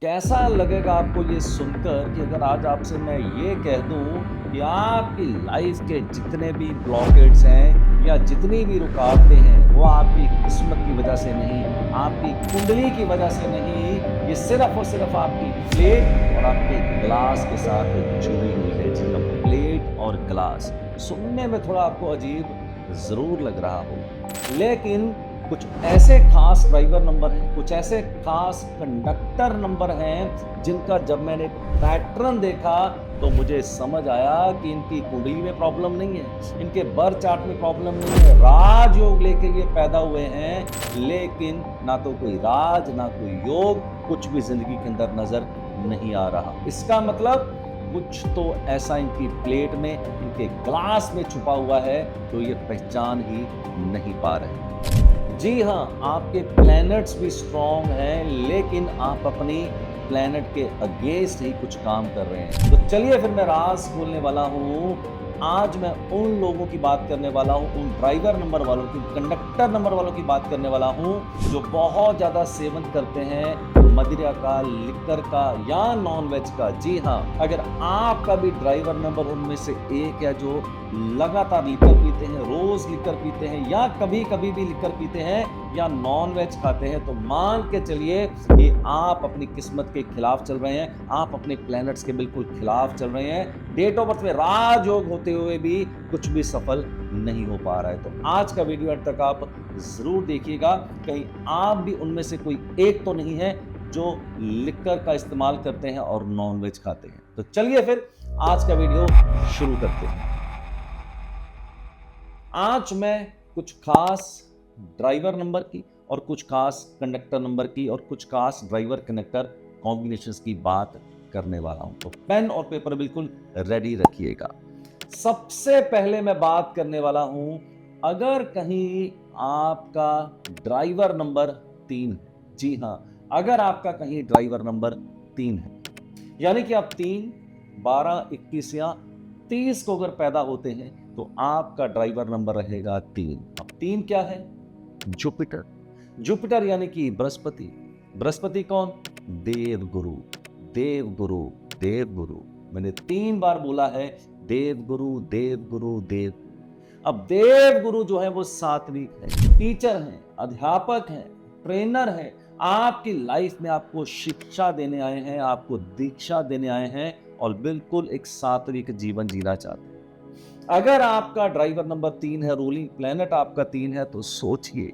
कैसा लगेगा आपको ये सुनकर कि अगर आज आपसे मैं ये कह दूं कि आपकी लाइफ के जितने भी ब्लॉकेट्स हैं या जितनी भी रुकावटें हैं वो आपकी किस्मत की वजह से नहीं, आपकी कुंडली की वजह से नहीं, ये सिर्फ और सिर्फ आपकी प्लेट और आपके ग्लास के साथ जुड़ी हुई है। जी हाँ, प्लेट और ग्लास सुनने में थोड़ा आपको अजीब जरूर लग रहा हो, लेकिन कुछ ऐसे खास ड्राइवर नंबर हैं, कुछ ऐसे खास कंडक्टर नंबर हैं जिनका जब मैंने पैटर्न देखा तो मुझे समझ आया कि इनकी कुंडली में प्रॉब्लम नहीं है, इनके बर्थ चार्ट में प्रॉब्लम नहीं है। राजयोग लेके ये पैदा हुए हैं, लेकिन ना तो कोई राज ना कोई योग, कुछ भी जिंदगी के अंदर नजर नहीं आ रहा। इसका मतलब कुछ तो ऐसा इनकी प्लेट में, इनके ग्लास में छुपा हुआ है तो ये पहचान ही नहीं पा रहे। जी हाँ, आपके प्लैनेट्स भी स्ट्रॉन्ग हैं, लेकिन आप अपनी प्लैनेट के अगेंस्ट ही कुछ काम कर रहे हैं। तो चलिए फिर मैं राज बोलने वाला हूँ। आज मैं उन लोगों की बात करने वाला हूँ, उन ड्राइवर नंबर वालों की, कंडक्टर नंबर वालों की बात करने वाला हूँ जो बहुत ज्यादा सेवन करते हैं मदिरा का, लिकर का या नॉन वेज का। जी हाँ, अगर आपका भी ड्राइवर नंबर उनमें से एक है जो लगातार लिकर पीते हैं, रोज लिकर पीते हैं या कभी कभी भी लिकर पीते हैं या नॉन वेज खाते हैं, तो मान के चलिए कि आप अपनी किस्मत के खिलाफ चल रहे हैं, आप अपने प्लैनेट्स के बिल्कुल खिलाफ चल रहे हैं। डेट ऑफ बर्थ में राजयोग होते हुए भी कुछ भी सफल नहीं हो पा रहा है। तो आज का वीडियो अंत तक आप जरूर देखिएगा, कहीं आप भी उनमें से कोई एक तो नहीं है जो लिकर का इस्तेमाल करते हैं और नॉन वेज खाते हैं। तो चलिए फिर आज का वीडियो शुरू करते हैं। आज मैं कुछ खास ड्राइवर नंबर की और कुछ खास कंडक्टर नंबर की और कुछ खास ड्राइवर कनेक्टर कॉम्बिनेशंस की बात करने वाला हूं, तो पेन और पेपर बिल्कुल रेडी रखिएगा। सबसे पहले मैं बात करने वाला हूं, अगर कहीं आपका ड्राइवर नंबर 3 है, जी हां, अगर आपका कहीं ड्राइवर नंबर 3 है, यानी कि आप 3, 12, 21 या 30 को अगर पैदा होते हैं तो आपका ड्राइवर नंबर रहेगा 3। अब 3 क्या है? जुपिटर। जुपिटर यानी कि बृहस्पति। बृहस्पति कौन? देव गुरु। देव गुरु, देव गुरु। मैंने 3 बार बोला है देव गुरु, देव गुरु, देव। अब देव गुरु जो है वो सात्विक है, टीचर हैं, अध्यापक हैं, ट्रेनर हैं, आपकी लाइफ में आपको शिक्षा देने आए हैं, आपको दीक्षा देने आए हैं और बिल्कुल एक सात्विक जीवन जीना चाहते हैं। अगर आपका ड्राइवर नंबर 3 है, रूलिंग प्लैनेट आपका 3 है, तो सोचिए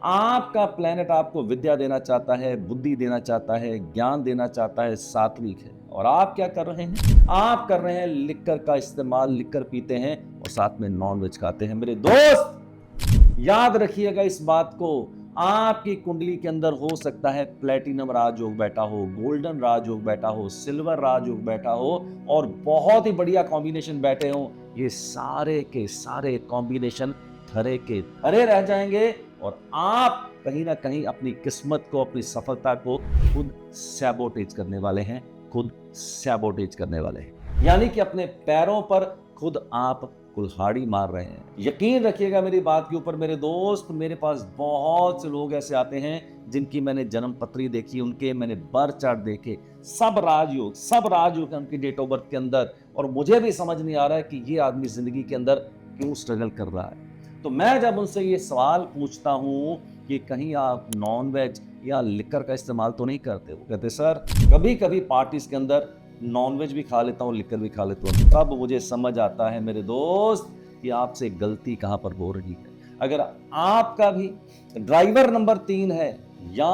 आपका प्लैनेट आपको विद्या देना चाहता है, बुद्धि देना चाहता है, ज्ञान देना चाहता है, सात्विक है, और आप क्या कर रहे हैं? आप कर रहे हैं लिकर का इस्तेमाल, लिकर पीते हैं और साथ में नॉन वेज खाते हैं। मेरे दोस्त याद रखिएगा इस बात को, आपकी कुंडली के अंदर हो सकता है प्लैटिनम राजयोग बैठा हो, गोल्डन राजयोग बैठा हो, सिल्वर राजयोग बैठा हो और बहुत ही बढ़िया कॉम्बिनेशन बैठे हो। ये सारे के सारे कॉम्बिनेशन धरे के धरे रह जाएंगे और आप कहीं ना कहीं अपनी किस्मत को, अपनी सफलता को खुद सैबोटेज करने वाले हैं, खुद सैबोटेज करने वाले हैं, यानी कि अपने पैरों पर खुद आप कुल्हाड़ी मार रहे हैं। यकीन रखिएगा मेरी बात के ऊपर मेरे दोस्त, मेरे पास बहुत से लोग ऐसे आते हैं जिनकी मैंने जन्म पत्री देखी, उनके मैंने बर्थ चार्ट देखे, सब राजयोग है उनकी डेट ऑफ बर्थ के अंदर, और मुझे भी समझ नहीं आ रहा है कि ये आदमी जिंदगी के अंदर क्यों स्ट्रगल कर रहा है। तो मैं जब उनसे ये सवाल पूछता हूं कि कहीं आप नॉन वेज या लिकर का इस्तेमाल तो नहीं करते, वो कहते सर कभी कभी पार्टीज के अंदर नॉन वेज भी खा लेता हूँ, लिकर भी खा लेता हूँ। तब मुझे समझ आता है मेरे दोस्त कि आपसे गलती कहाँ पर हो रही है। अगर आपका भी ड्राइवर नंबर 3 है या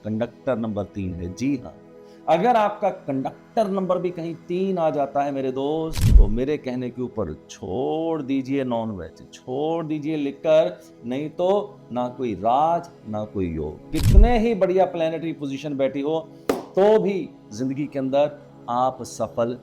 कंडक्टर नंबर 3 है, जी हाँ, अगर आपका कंडक्टर नंबर भी कहीं 3 आ जाता है मेरे दोस्त, तो मेरे कहने के ऊपर छोड़ दीजिए नॉन वेज, छोड़ दीजिए लिकर, नहीं तो ना कोई राज ना कोई योग। कितने ही बढ़िया प्लैनेटरी पोजीशन बैठी हो तो भी जिंदगी के अंदर आप सफल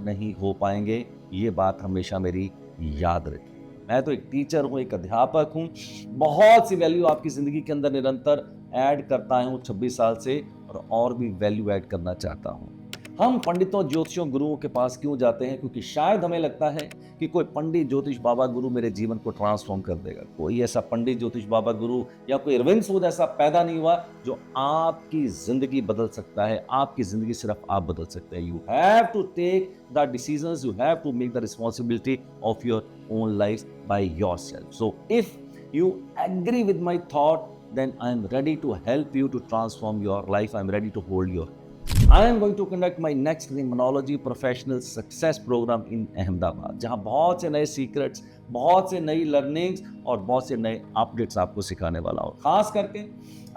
नहीं हो पाएंगे। ये बात हमेशा मेरी याद रखिए। मैं तो एक टीचर हूँ, एक अध्यापक हूँ, बहुत सी वैल्यू आपकी जिंदगी के अंदर निरंतर ऐड करता हूँ 26 साल से, और भी वैल्यू ऐड करना चाहता हूँ। हम पंडितों, ज्योतिषियों, गुरुओं के पास क्यों जाते हैं? क्योंकि शायद हमें लगता है कि कोई पंडित, ज्योतिष बाबा, गुरु मेरे जीवन को ट्रांसफॉर्म कर देगा। कोई ऐसा पंडित, ज्योतिष बाबा, गुरु या कोई अरविंद सूद ऐसा पैदा नहीं हुआ जो आपकी जिंदगी बदल सकता है। आपकी जिंदगी सिर्फ आप बदल सकते हैं। You have to take the decisions, you have to make the responsibility of your own life by yourself. So if you agree with my thought, then I am ready to help you to transform your life. I am ready to hold your hand. I am going to conduct my next Numerology Professional Success Program in Ahmedabad, जहाँ बहुत से नए secrets, बहुत से नई learnings और बहुत से नए अपडेट्स आपको सिखाने वाला हूँ। खास करके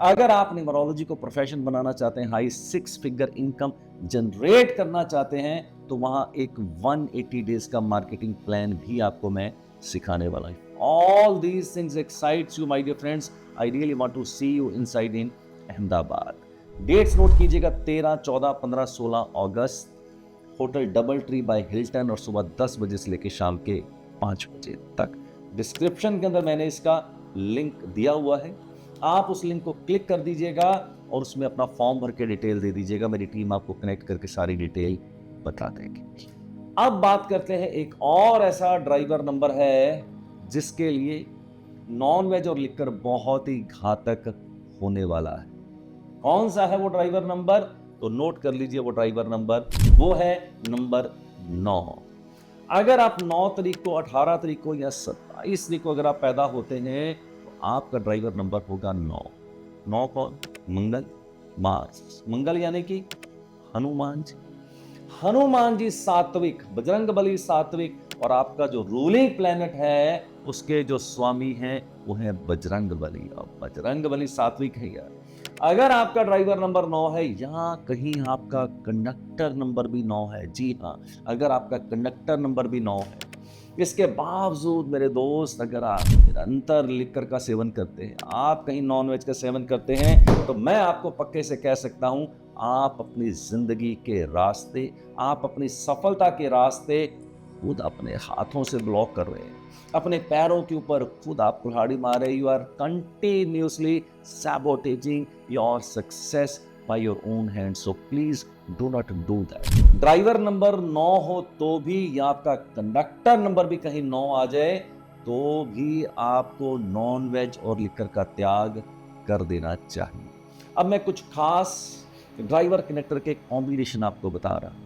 अगर आप न्यूमरोलॉजी को प्रोफेशन बनाना चाहते हैं, हाई 6 फिगर इनकम जनरेट करना चाहते हैं, तो वहाँ एक 180 डेज का मार्केटिंग प्लान भी आपको मैं सिखाने वाला हूँ। All these things excites you, my dear friends. I really want to see you inside in Ahmedabad. Dates note कीजिएगा 13, 14, 15, 16 अगस्त, hotel DoubleTree by Hilton, और सुबह 10 बजे से लेकर शाम के 5 बजे तक। डिस्क्रिप्शन के अंदर मैंने इसका लिंक दिया हुआ है, आप उस लिंक को क्लिक कर दीजिएगा और उसमें अपना फॉर्म भर के डिटेल दे दीजिएगा। मेरी टीम आपको कनेक्ट करके सारी डिटेल बता देगी। अब बात करते हैं, एक और ऐसा ड्राइवर नंबर है जिसके लिए नॉन वेज और लिकर बहुत ही घातक होने वाला है। कौन सा है वो ड्राइवर नंबर? तो नोट कर लीजिए वो ड्राइवर नंबर, वो है नंबर 9। अगर आप 9 तारीख को, 18 तारीख को या 27 तारीख को अगर आप पैदा होते हैं तो आपका ड्राइवर नंबर होगा 9। 9 कौन? मंगल, मार्स। मंगल यानी कि हनुमान जी। हनुमान जी सात्विक, बजरंगबली सात्विक, और आपका जो रूलिंग प्लैनेट है उसके जो स्वामी हैं वो है बजरंगबली, और बजरंगबली सात्विक है यार। अगर आपका ड्राइवर नंबर 9 है, यहाँ कहीं आपका कंडक्टर नंबर भी 9 है, जी हाँ, अगर आपका कंडक्टर नंबर भी 9 है, इसके बावजूद मेरे दोस्त अगर आप निरंतर लिकर का सेवन करते हैं, आप कहीं नॉनवेज का सेवन करते हैं, तो मैं आपको पक्के से कह सकता हूं आप अपनी जिंदगी के रास्ते, आप अपनी सफलता के रास्ते खुद अपने हाथों से ब्लॉक कर रहे हैं, अपने पैरों के ऊपर खुद आप कुल्हाड़ी मार रहे। You are continuously sabotaging your success by your own hand, so please do not do that. Driver number 9 हो तो भी, या आपका कंडक्टर नंबर भी कहीं 9 आ जाए तो भी आपको नॉन वेज और लिकर का त्याग कर देना चाहिए। अब मैं कुछ खास ड्राइवर कनेक्टर के कॉम्बिनेशन आपको बता रहा हूं।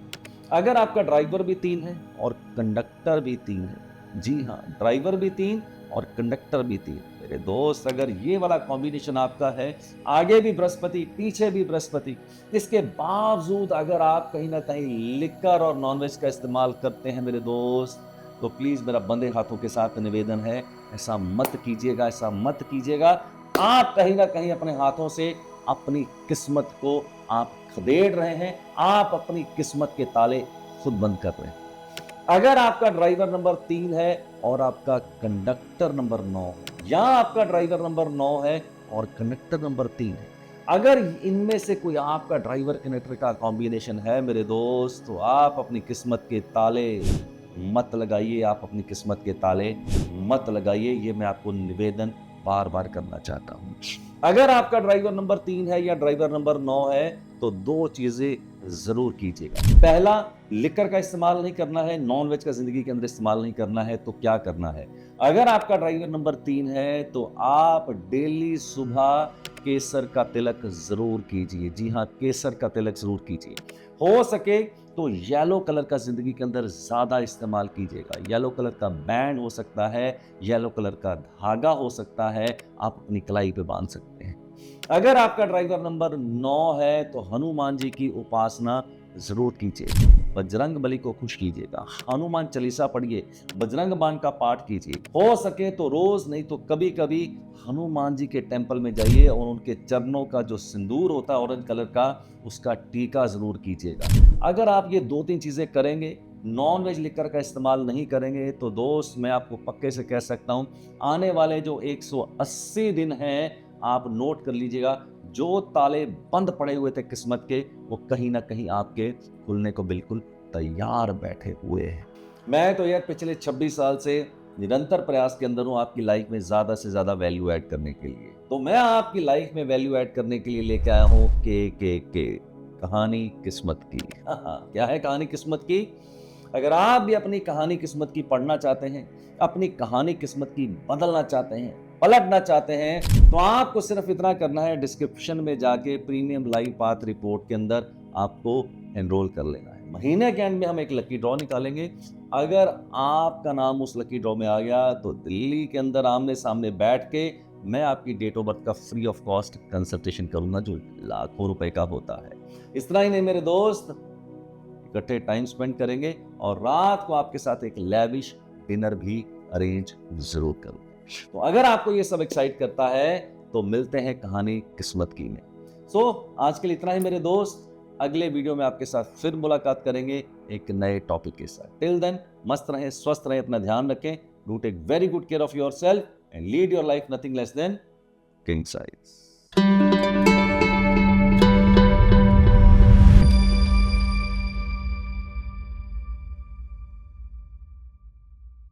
अगर आपका ड्राइवर भी 3 है और कंडक्टर भी 3 है, जी हाँ, ड्राइवर भी 3 और कंडक्टर भी 3, मेरे दोस्त अगर ये वाला कॉम्बिनेशन आपका है, आगे भी बृहस्पति, पीछे भी बृहस्पति, इसके बावजूद अगर आप कहीं ना कहीं लिकर और नॉनवेज का इस्तेमाल करते हैं मेरे दोस्त, तो प्लीज मेरा बंदे हाथों के साथ निवेदन है, ऐसा मत कीजिएगा, ऐसा मत कीजिएगा। आप कहीं ना कहीं अपने हाथों से अपनी किस्मत को आप खदेड़ रहे हैं, आप अपनी किस्मत के ताले खुद बंद कर रहे हैं। अगर आपका ड्राइवर नंबर 3 है और आपका कंडक्टर नंबर 9 है, या आपका ड्राइवर नंबर 9 है और कंडक्टर नंबर 3 है, अगर इनमें से कोई आपका ड्राइवर कनेक्टर का कॉम्बिनेशन है मेरे दोस्त, तो आप अपनी किस्मत के ताले मत लगाइए, आप अपनी किस्मत के ताले मत लगाइए, ये मैं आपको निवेदन बार बार करना चाहता हूं। अगर आपका ड्राइवर नंबर 3 है या ड्राइवर नंबर 9 है, तो 2 चीजें जरूर कीजिएगा। पहला, लिकर का इस्तेमाल नहीं करना है, नॉन वेज का जिंदगी के अंदर इस्तेमाल नहीं करना है, तो क्या करना है? अगर आपका ड्राइवर नंबर 3 है तो आप डेली सुबह केसर का तिलक जरूर कीजिए। जी हाँ, केसर का तिलक जरूर कीजिए। हो सके तो येलो कलर का जिंदगी के अंदर ज्यादा इस्तेमाल कीजिएगा। येलो कलर का बैंड हो सकता है, येलो कलर का धागा हो सकता है, आप अपनी कलाई पे बांध सकते हैं। अगर आपका ड्राइवर नंबर 9 है तो हनुमान जी की उपासना जरूर कीजिए, बजरंग बली को खुश कीजिएगा, हनुमान चालीसा पढ़िए, बजरंग बाण का पाठ कीजिए। हो सके तो रोज नहीं तो कभी कभी हनुमान जी के टेंपल में जाइए और उनके चरणों का जो सिंदूर होता है ऑरेंज कलर का, उसका टीका जरूर कीजिएगा। अगर आप ये 2-3 चीजें करेंगे, नॉन वेज लिकर का इस्तेमाल नहीं करेंगे, तो दोस्त मैं आपको पक्के से कह सकता हूं, आने वाले जो 180 दिन हैं, आप नोट कर लीजिएगा, जो ताले बंद पड़े हुए थे किस्मत के, वो कहीं ना कहीं आपके खुलने को बिल्कुल तैयार बैठे हुए हैं। मैं तो यार पिछले 26 साल से निरंतर प्रयास के अंदर हूं आपकी लाइफ में ज्यादा से ज्यादा वैल्यू ऐड करने के लिए। तो मैं आपकी लाइफ में वैल्यू ऐड करने के लिए लेके आया हूं के कहानी किस्मत की। क्या है कहानी किस्मत की? अगर आप भी अपनी कहानी किस्मत की पढ़ना चाहते हैं, अपनी कहानी किस्मत की बदलना चाहते हैं, पलटना चाहते हैं, तो आपको सिर्फ इतना करना है, डिस्क्रिप्शन में जाके प्रीमियम लाइव पाथ रिपोर्ट के अंदर आपको एनरोल कर लेना है। महीने के एंड में हम एक लकी ड्रॉ निकालेंगे। अगर आपका नाम उस लकी ड्रॉ में आ गया तो दिल्ली के अंदर आमने सामने बैठ के मैं आपकी डेट ऑफ बर्थ का फ्री ऑफ कॉस्ट कंसल्टेशन करूंगा, जो लाखों रुपए का होता है। इतना ही नहीं मेरे दोस्त, इकट्ठे टाइम स्पेंड करेंगे और रात को आपके साथ एक लैविश डिनर भी अरेंज जरूर करूंगा। तो अगर आपको ये सब एक्साइट करता है तो मिलते हैं कहानी किस्मत की में। आज के लिए इतना ही मेरे दोस्त, अगले वीडियो में आपके साथ फिर मुलाकात करेंगे एक नए टॉपिक के साथ। टिल देन मस्त रहें, स्वस्थ रहें, अपना ध्यान रखें। Do take very good care of yourself and lead your life nothing less than king size.